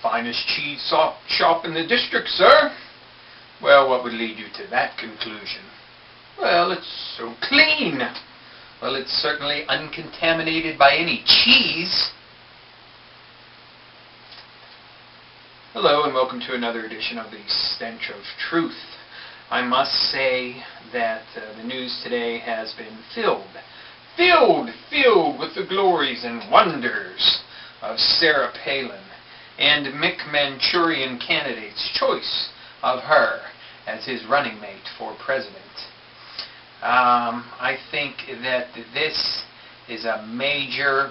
finest cheese shop in the district, sir. Well, what would lead you to that conclusion? Well, it's so clean. Well, it's certainly uncontaminated by any cheese. Hello, and welcome to another edition of the Stench of Truth. I must say that the news today has been filled with the glories and wonders of Sarah Palin and Mcmanchurian candidate's choice of her as his running mate for president. I think that this is a major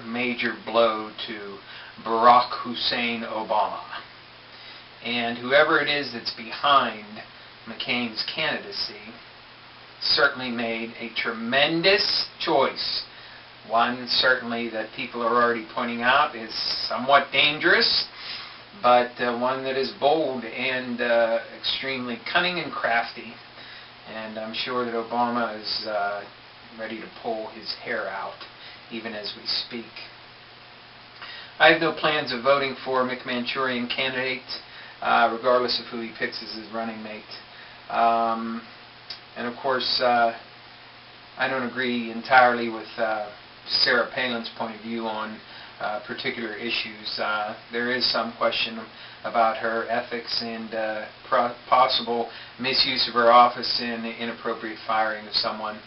blow to Barack Hussein Obama. And whoever it is that's behind McCain's candidacy certainly made a tremendous choice. One certainly that people are already pointing out is somewhat dangerous, but one that is bold and extremely cunning and crafty. And I'm sure that Obama is ready to pull his hair out, even as we speak. I have no plans of voting for a Mcmanchurian candidate, regardless of who he picks as his running mate. And of course, I don't agree entirely with Sarah Palin's point of view on particular issues. There is some question about her ethics and possible misuse of her office and inappropriate firing of someone.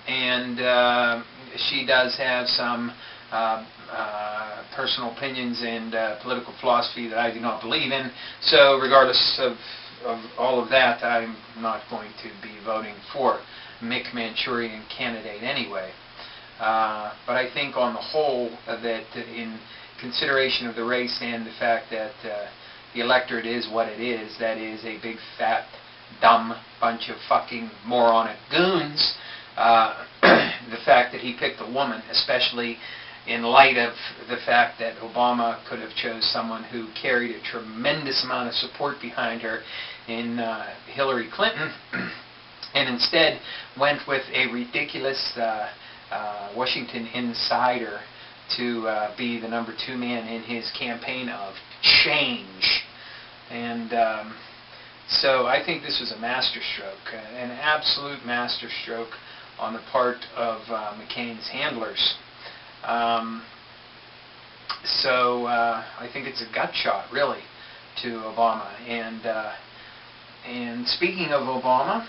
And she does have some personal opinions and political philosophy that I do not believe in. So regardless of all of that, I'm not going to be voting for Mcmanchurian candidate anyway. But I think on the whole that in consideration of the race and the fact that the electorate is what it is, that is a big fat dumb bunch of fucking moronic goons, the fact that he picked a woman, especially in light of the fact that Obama could have chose someone who carried a tremendous amount of support behind her in Hillary Clinton, and instead went with a ridiculous Washington insider to be the number 2 man in his campaign of change. And so I think this was a masterstroke, an absolute masterstroke on the part of McCain's handlers. So I think it's a gut shot, really, to Obama. And speaking of Obama,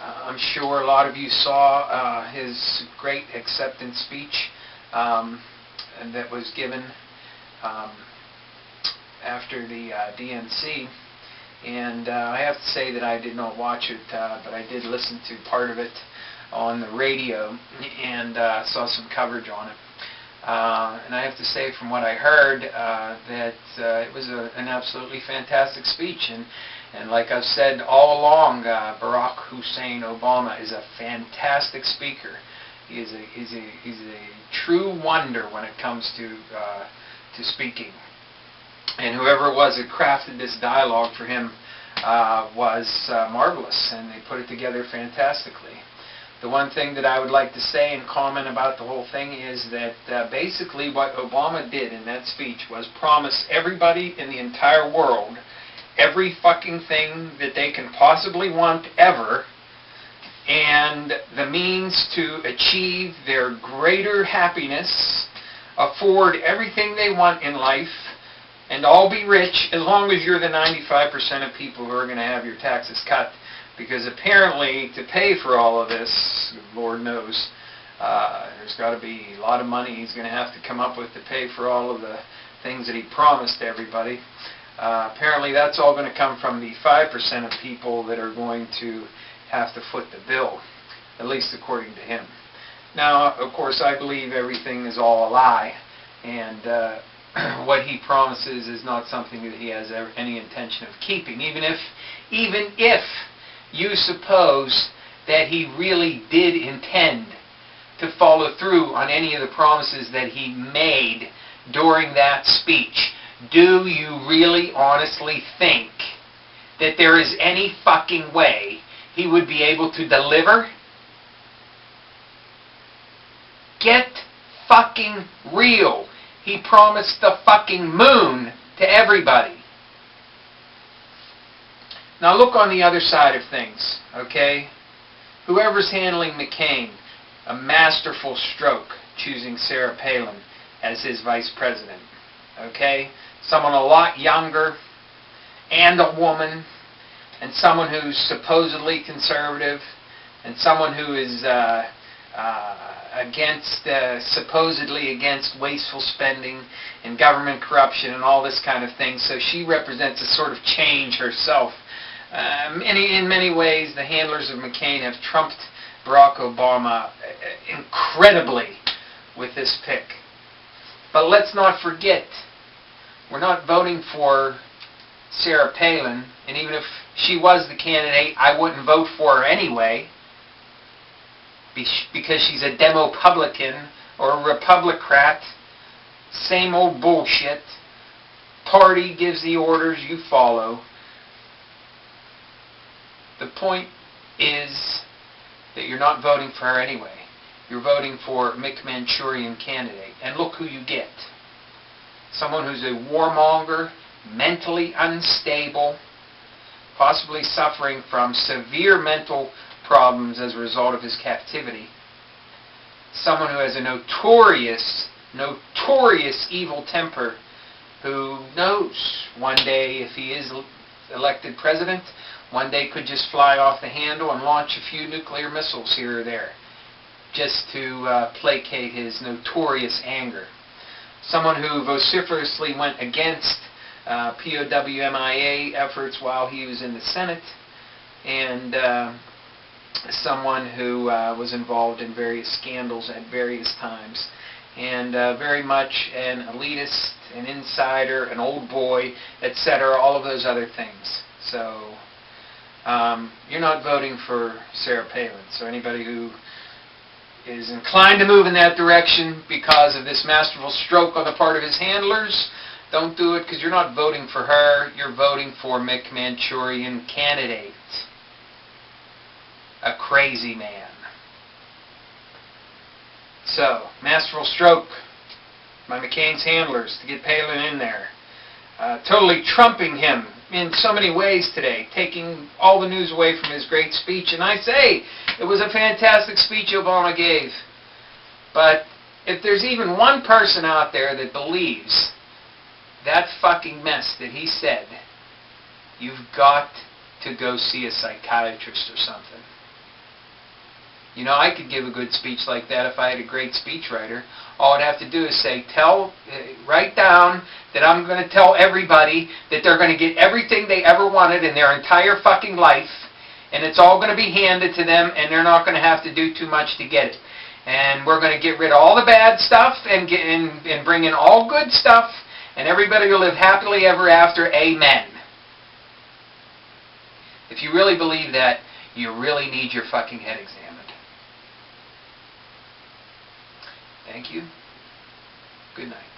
I'm sure a lot of you saw his great acceptance speech that was given after the DNC. And I have to say that I did not watch it, but I did listen to part of it on the radio and saw some coverage on it. And I have to say, from what I heard, that it was an absolutely fantastic speech. And like I've said all along, Barack Hussein Obama is a fantastic speaker. He's a true wonder when it comes to speaking. And whoever it was that crafted this dialogue for him was marvelous, and they put it together fantastically. The one thing that I would like to say and comment about the whole thing is that basically what Obama did in that speech was promise everybody in the entire world every fucking thing that they can possibly want ever, and the means to achieve their greater happiness, afford everything they want in life, and all be rich as long as you're the 95% of people who are going to have your taxes cut. Because apparently, to pay for all of this, Lord knows, there's got to be a lot of money he's going to have to come up with to pay for all of the things that he promised everybody. Apparently, that's all going to come from the 5% of people that are going to have to foot the bill, at least according to him. Now, of course, I believe everything is all a lie, and what he promises is not something that he has any intention of keeping, even if you suppose that he really did intend to follow through on any of the promises that he made during that speech. Do you really honestly think that there is any fucking way he would be able to deliver? Get fucking real. He promised the fucking moon to everybody. Now look on the other side of things, okay? Whoever's handling McCain, a masterful stroke choosing Sarah Palin as his vice president, okay? Someone a lot younger, and a woman, and someone who's supposedly conservative, and someone who is supposedly against wasteful spending and government corruption and all this kind of thing. So she represents a sort of change herself. In many ways, the handlers of McCain have trumped Barack Obama incredibly with this pick. But let's not forget, we're not voting for Sarah Palin, and even if she was the candidate, I wouldn't vote for her anyway, because she's a Demopublican or a Republicrat. Same old bullshit. Party gives the orders, you follow. The point is that you're not voting for her anyway. You're voting for a Mcmanchurian candidate. And look who you get. Someone who's a warmonger, mentally unstable, possibly suffering from severe mental problems as a result of his captivity. Someone who has a notorious evil temper, who knows one day if he is elected president, one day could just fly off the handle and launch a few nuclear missiles here or there, just to placate his notorious anger. Someone who vociferously went against POWMIA efforts while he was in the Senate, and someone who was involved in various scandals at various times, and very much an elitist, an insider, an old boy, etc., all of those other things. So you're not voting for Sarah Palin. So anybody who is inclined to move in that direction because of this masterful stroke on the part of his handlers, don't do it, because you're not voting for her. You're voting for Mcmanchurian candidate. A crazy man. So, masterful stroke by McCain's handlers to get Palin in there. Totally trumping him in so many ways today, taking all the news away from his great speech. And I say, it was a fantastic speech Obama gave. But if there's even one person out there that believes that fucking mess that he said, you've got to go see a psychiatrist or something. You know, I could give a good speech like that if I had a great speechwriter. All I'd have to do is say, write down that I'm going to tell everybody that they're going to get everything they ever wanted in their entire fucking life, and it's all going to be handed to them, and they're not going to have to do too much to get it. And we're going to get rid of all the bad stuff and bring in all good stuff, and everybody will live happily ever after. Amen. If you really believe that, you really need your fucking head examined. Thank you. Good night.